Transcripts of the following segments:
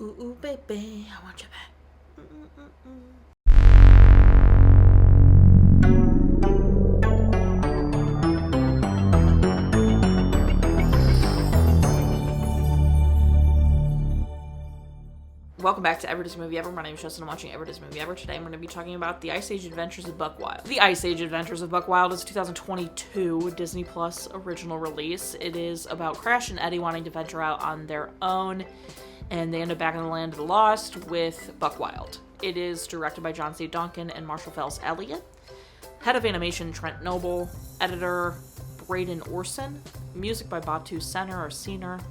Ooh, ooh, baby, I want you back. Mm-mm-mm-mm. Welcome back to Ever Disney Movie Ever. My name is Justin. I'm watching Ever Disney Movie Ever. Today I'm going to be talking about The Ice Age Adventures of Buck Wild. The Ice Age Adventures of Buck Wild is a 2022 Disney Plus original release. It is about Crash and Eddie wanting to venture out on their own, and they end up back in the land of the lost with Buck Wild. It is directed by John C. Donkin and Marshall Fels Elliott. Head of animation, Trent Noble. Editor, Braden Oberson. Music by Batu Senner.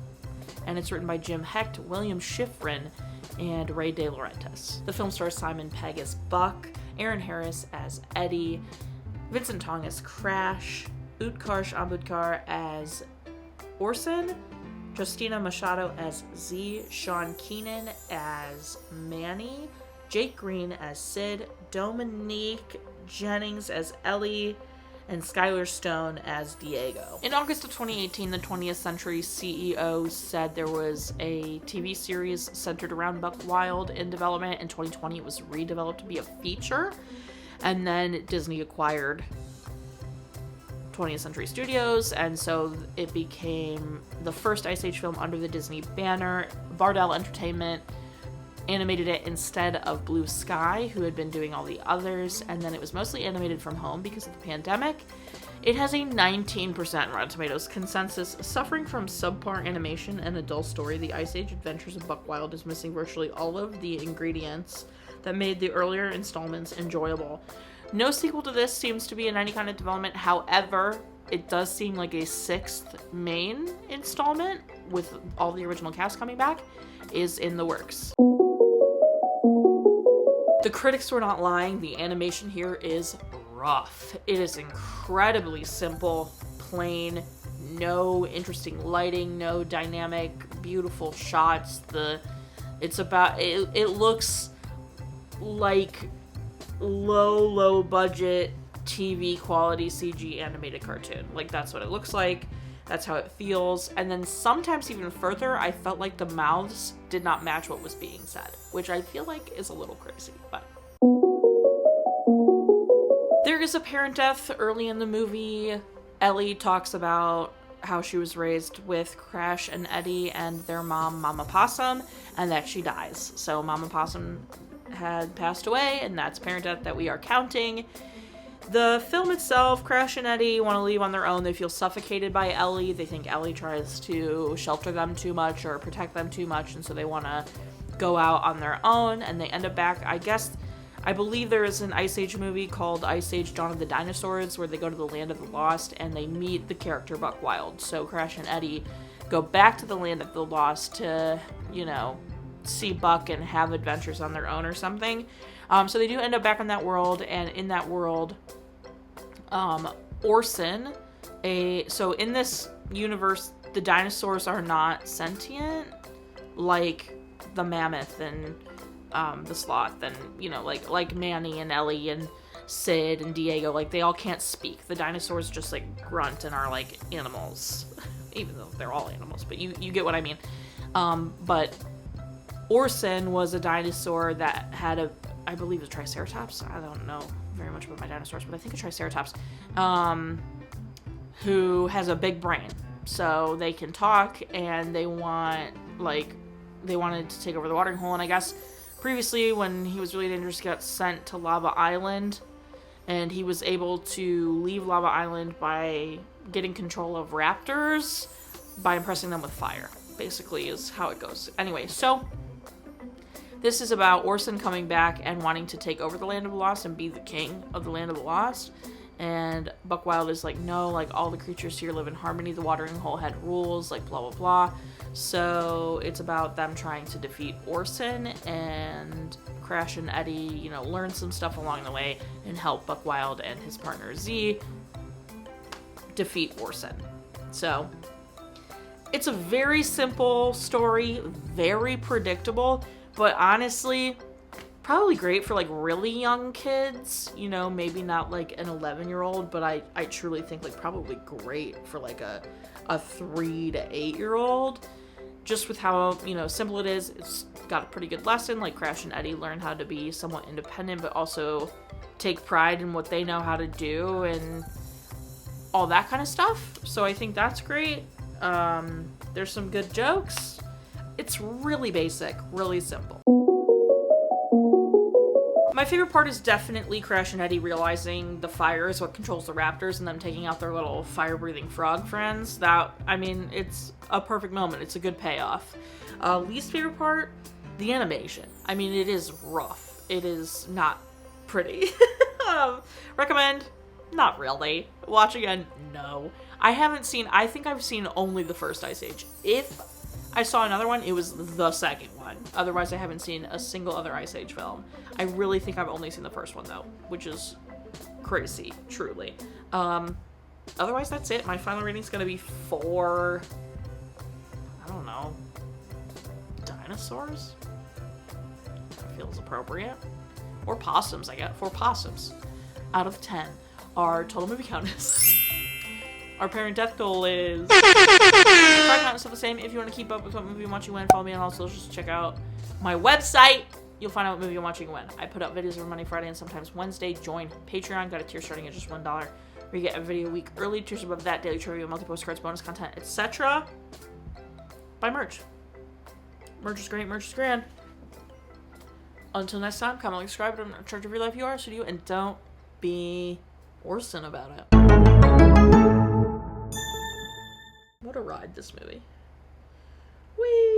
And it's written by Jim Hecht, William Schifrin, and Ray DeLaurentis. The film stars Simon Pegg as Buck, Aaron Harris as Eddie, Vincent Tong as Crash, Utkarsh Ambudkar as Oberson, Justina Machado as Z, Sean Kenin as Manny, Jake Green as Sid, Dominique, Jennings as Ellie, and Skyler Stone as Diego. In August of 2018, the 20th Century CEO said there was a TV series centered around Buck Wild in development. In 2020, it was redeveloped to be a feature, and then Disney acquired 20th Century Studios, and so it became the first Ice Age film under the Disney banner. Bardell Entertainment animated it instead of Blue Sky, who had been doing all the others, and then it was mostly animated from home because of the pandemic. It has a 19% Rotten Tomatoes consensus. Suffering from subpar animation and a dull story, The Ice Age Adventures of Buck Wild is missing virtually all of the ingredients that made the earlier installments enjoyable. No sequel to this seems to be in any kind of development. However, it does seem like a sixth main installment, with all the original cast coming back, is in the works. The critics were not lying. The animation here is rough. It is incredibly simple, plain, no interesting lighting, no dynamic, beautiful shots. It looks like low budget TV quality CG animated cartoon. Like, that's what it looks like. That's how it feels. And then sometimes even further, I felt like the mouths did not match what was being said, which I feel like is a little crazy, but there is a parent death early in the movie. Ellie talks about how she was raised with Crash and Eddie and their mom, Mama Possum, and that she dies. So Mama Possum had passed away, and that's parent death that we are counting. The film itself, Crash and Eddie want to leave on their own. They feel suffocated by Ellie. They think Ellie tries to shelter them too much or protect them too much, and so they want to go out on their own, and they end up back, I believe there is an Ice Age movie called Ice Age Dawn of the Dinosaurs, where they go to the land of the lost and they meet the character Buck Wild. So Crash and Eddie go back to the land of the lost to, see Buck and have adventures on their own or something. So they do end up back in that world, and in that world, Oberson, so in this universe, the dinosaurs are not sentient, like the mammoth and the sloth, and like Manny and Ellie and Sid and Diego. Like, they all can't speak. The dinosaurs just like grunt and are like animals, even though they're all animals. But you get what I mean. But Oberson was a dinosaur that had I believe a Triceratops. I don't know very much about my dinosaurs, but I think a Triceratops, who has a big brain. So they can talk, and they wanted to take over the watering hole. And I guess previously, when he was really dangerous, he got sent to Lava Island, and he was able to leave Lava Island by getting control of raptors by impressing them with fire, basically, is how it goes. Anyway, so this is about Oberson coming back and wanting to take over the Land of the Lost and be the king of the Land of the Lost. And Buck Wild is like, no, like, all the creatures here live in harmony. The watering hole had rules, like, blah, blah, blah. So it's about them trying to defeat Oberson, and Crash and Eddie, learn some stuff along the way and help Buck Wild and his partner Z defeat Oberson. So it's a very simple story, very predictable, but honestly, probably great for like really young kids, maybe not like an 11-year-old, but I truly think like probably great for like a 3 to 8-year-old. just with how, you know, simple it is, it's got a pretty good lesson. Like, Crash and Eddie learn how to be somewhat independent, but also take pride in what they know how to do and all that kind of stuff. So I think that's great. There's some good jokes. It's really basic, really simple. My favorite part is definitely Crash and Eddie realizing the fire is what controls the raptors and them taking out their little fire-breathing frog friends. That, I mean, it's a perfect moment. It's a good payoff. Least favorite part, the animation. I mean, it is rough. It is not pretty. Recommend? Not really. Watch again? No. I think I've seen only the first Ice Age. If I saw another one, it was the second one. Otherwise, I haven't seen a single other Ice Age film. I really think I've only seen the first one, though, which is crazy, truly. Otherwise, that's it. My final rating's gonna be 4... I don't know. Dinosaurs? That feels appropriate. Or possums, I guess. 4 possums out of 10. Our total movie count is... Our parent death goal is... Our count is still the same. If you want to keep up with what movie I'm watching when, follow me on all socials. Check out my website. You'll find out what movie I'm watching when. I put up videos every Monday, Friday, and sometimes Wednesday. Join Patreon. Got a tier starting at just $1, where you get a video a week early. Tiers above that, daily trivia, multi-postcards, bonus content, etc. Buy merch. Merch is great. Merch is grand. Until next time, comment, like, subscribe. I'm in charge of your life. You are, so do you. And don't be Oberson about it. What a ride, this movie. Whee!